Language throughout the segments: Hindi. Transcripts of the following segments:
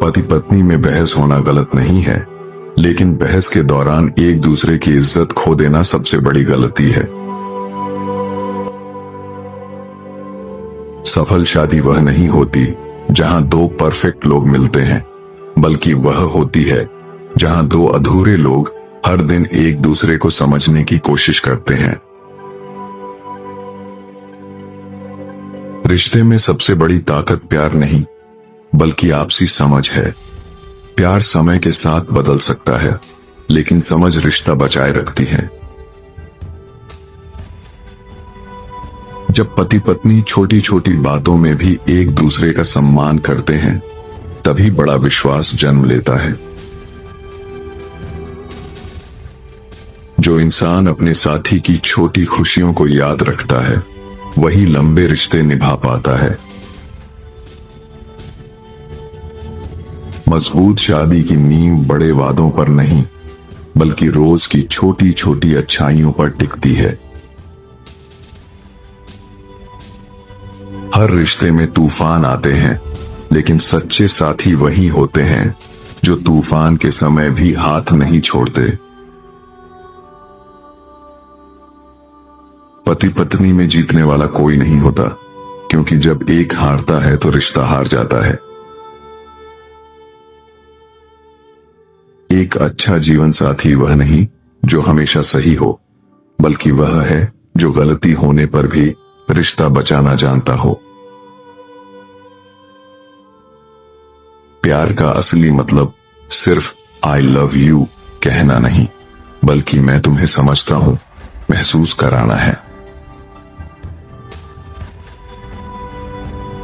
पति पत्नी में बहस होना गलत नहीं है, लेकिन बहस के दौरान एक दूसरे की इज्जत खो देना सबसे बड़ी गलती है। सफल शादी वह नहीं होती जहां दो परफेक्ट लोग मिलते हैं, बल्कि वह होती है जहां दो अधूरे लोग हर दिन एक दूसरे को समझने की कोशिश करते हैं। रिश्ते में सबसे बड़ी ताकत प्यार नहीं, बल्कि आपसी समझ है। प्यार समय के साथ बदल सकता है, लेकिन समझ रिश्ता बचाए रखती है। जब पति पत्नी छोटी छोटी बातों में भी एक दूसरे का सम्मान करते हैं, तभी बड़ा विश्वास जन्म लेता है। जो इंसान अपने साथी की छोटी खुशियों को याद रखता है, वही लंबे रिश्ते निभा पाता है। मजबूत शादी की नींव बड़े वादों पर नहीं, बल्कि रोज की छोटी छोटी अच्छाइयों पर टिकती है। हर रिश्ते में तूफान आते हैं, लेकिन सच्चे साथी वही होते हैं जो तूफान के समय भी हाथ नहीं छोड़ते। पति पत्नी में जीतने वाला कोई नहीं होता, क्योंकि जब एक हारता है तो रिश्ता हार जाता है। एक अच्छा जीवन साथी वह नहीं जो हमेशा सही हो, बल्कि वह है जो गलती होने पर भी रिश्ता बचाना जानता हो। प्यार का असली मतलब सिर्फ आई लव यू कहना नहीं, बल्कि मैं तुम्हें समझता हूं महसूस कराना है।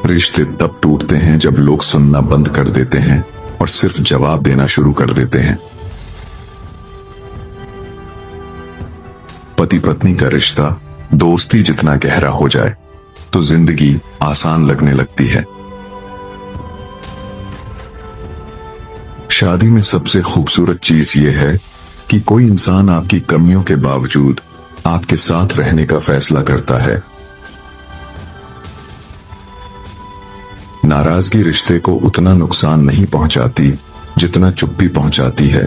रिश्ते तब टूटते हैं जब लोग सुनना बंद कर देते हैं और सिर्फ जवाब देना शुरू कर देते हैं। पति पत्नी का रिश्ता दोस्ती जितना गहरा हो जाए तो जिंदगी आसान लगने लगती है। शादी में सबसे खूबसूरत चीज यह है कि कोई इंसान आपकी कमियों के बावजूद आपके साथ रहने का फैसला करता है। नाराजगी रिश्ते को उतना नुकसान नहीं पहुंचाती जितना चुप्पी पहुंचाती है।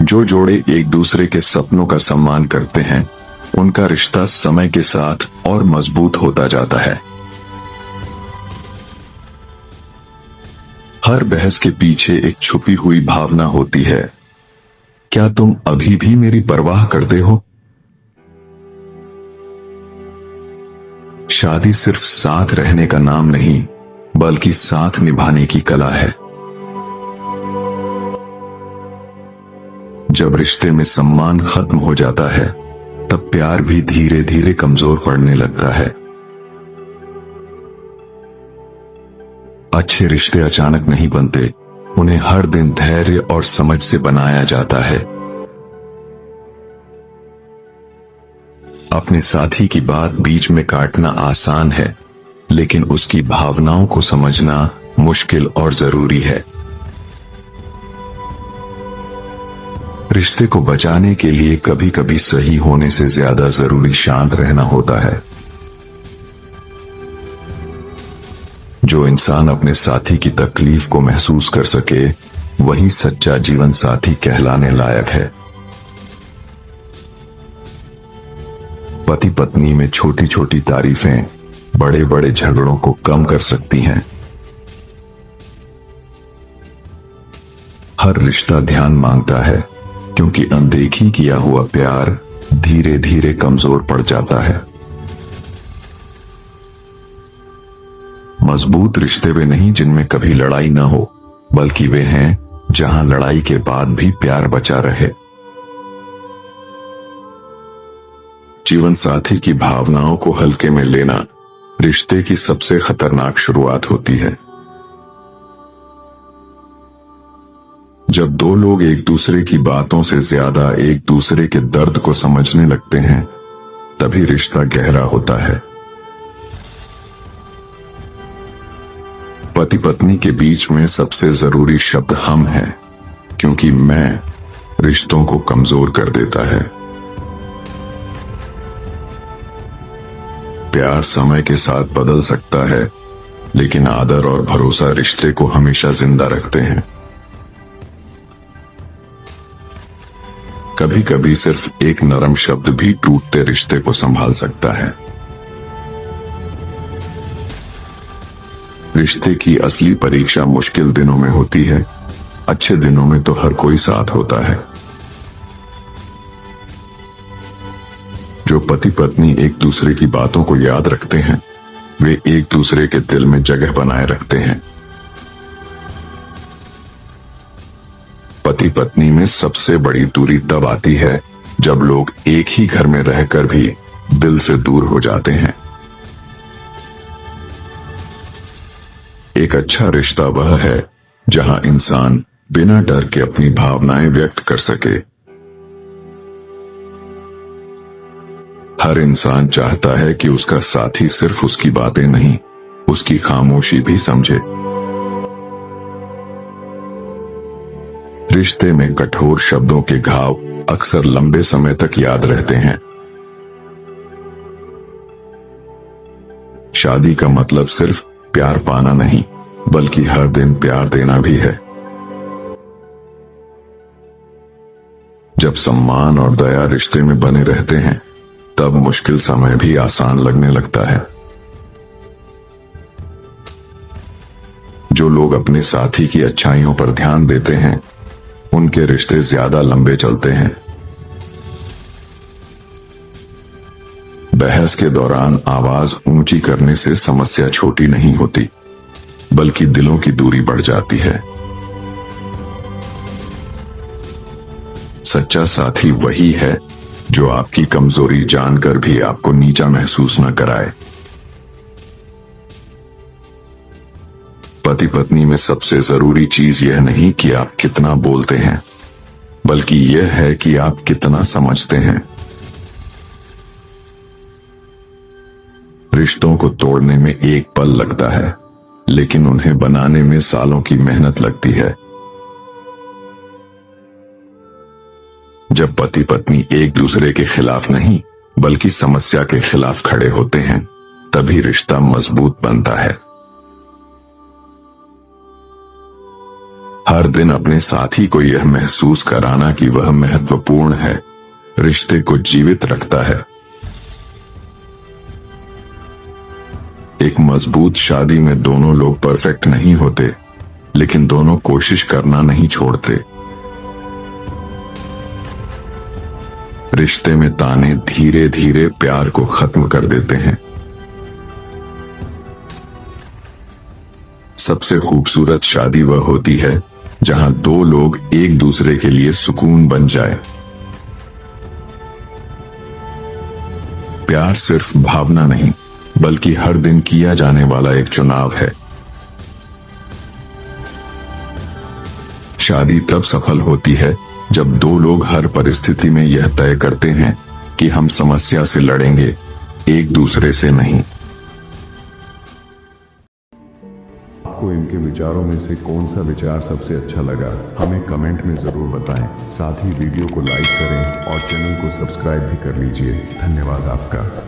जो जोड़े एक दूसरे के सपनों का सम्मान करते हैं, उनका रिश्ता समय के साथ और मजबूत होता जाता है। हर बहस के पीछे एक छुपी हुई भावना होती है, क्या तुम अभी भी मेरी परवाह करते हो? शादी सिर्फ साथ रहने का नाम नहीं, बल्कि साथ निभाने की कला है। जब रिश्ते में सम्मान खत्म हो जाता है, तब प्यार भी धीरे धीरे कमजोर पड़ने लगता है। अच्छे रिश्ते अचानक नहीं बनते, उन्हें हर दिन धैर्य और समझ से बनाया जाता है। अपने साथी की बात बीच में काटना आसान है, लेकिन उसकी भावनाओं को समझना मुश्किल और जरूरी है। रिश्ते को बचाने के लिए कभी कभी सही होने से ज्यादा जरूरी शांत रहना होता है। जो इंसान अपने साथी की तकलीफ को महसूस कर सके, वही सच्चा जीवन साथी कहलाने लायक है। पति पत्नी में छोटी छोटी तारीफें बड़े बड़े झगड़ों को कम कर सकती हैं। हर रिश्ता ध्यान मांगता है, क्योंकि अनदेखी किया हुआ प्यार धीरे धीरे कमजोर पड़ जाता है। मजबूत रिश्ते वे नहीं जिनमें कभी लड़ाई न हो, बल्कि वे हैं जहां लड़ाई के बाद भी प्यार बचा रहे। जीवन साथी की भावनाओं को हल्के में लेना रिश्ते की सबसे खतरनाक शुरुआत होती है। जब दो लोग एक दूसरे की बातों से ज्यादा एक दूसरे के दर्द को समझने लगते हैं, तभी रिश्ता गहरा होता है। पति पत्नी के बीच में सबसे जरूरी शब्द हम हैं, क्योंकि मैं रिश्तों को कमजोर कर देता है। प्यार समय के साथ बदल सकता है, लेकिन आदर और भरोसा रिश्ते को हमेशा जिंदा रखते हैं। कभी कभी सिर्फ एक नरम शब्द भी टूटते रिश्ते को संभाल सकता है। रिश्ते की असली परीक्षा मुश्किल दिनों में होती है, अच्छे दिनों में तो हर कोई साथ होता है। जो पति पत्नी एक दूसरे की बातों को याद रखते हैं, वे एक दूसरे के दिल में जगह बनाए रखते हैं। पति पत्नी में सबसे बड़ी दूरी तब आती है जब लोग एक ही घर में रहकर भी दिल से दूर हो जाते हैं। एक अच्छा रिश्ता वह है जहां इंसान बिना डर के अपनी भावनाएं व्यक्त कर सके। हर इंसान चाहता है कि उसका साथी सिर्फ उसकी बातें नहीं, उसकी खामोशी भी समझे। रिश्ते में कठोर शब्दों के घाव अक्सर लंबे समय तक याद रहते हैं। शादी का मतलब सिर्फ प्यार पाना नहीं, बल्कि हर दिन प्यार देना भी है। जब सम्मान और दया रिश्ते में बने रहते हैं, तब मुश्किल समय भी आसान लगने लगता है। जो लोग अपने साथी की अच्छाइयों पर ध्यान देते हैं, उनके रिश्ते ज्यादा लंबे चलते हैं। बहस के दौरान आवाज ऊंची करने से समस्या छोटी नहीं होती, बल्कि दिलों की दूरी बढ़ जाती है। सच्चा साथी वही है जो आपकी कमजोरी जानकर भी आपको नीचा महसूस न कराए। पति पत्नी में सबसे जरूरी चीज यह नहीं कि आप कितना बोलते हैं, बल्कि यह है कि आप कितना समझते हैं। रिश्तों को तोड़ने में एक पल लगता है, लेकिन उन्हें बनाने में सालों की मेहनत लगती है। जब पति पत्नी एक दूसरे के खिलाफ नहीं, बल्कि समस्या के खिलाफ खड़े होते हैं, तभी रिश्ता मजबूत बनता है। हर दिन अपने साथी को यह महसूस कराना कि वह महत्वपूर्ण है, रिश्ते को जीवित रखता है। एक मजबूत शादी में दोनों लोग परफेक्ट नहीं होते, लेकिन दोनों कोशिश करना नहीं छोड़ते। रिश्ते में ताने धीरे धीरे प्यार को खत्म कर देते हैं। सबसे खूबसूरत शादी वह होती है जहां दो लोग एक दूसरे के लिए सुकून बन जाए। प्यार सिर्फ भावना नहीं, बल्कि हर दिन किया जाने वाला एक चुनाव है। शादी तब सफल होती है जब दो लोग हर परिस्थिति में यह तय करते हैं कि हम समस्या से लड़ेंगे, एक दूसरे से नहीं। आपको इनके विचारों में से कौन सा विचार सबसे अच्छा लगा, हमें कमेंट में जरूर बताएं। साथ ही वीडियो को लाइक करें और चैनल को सब्सक्राइब भी कर लीजिए। धन्यवाद आपका।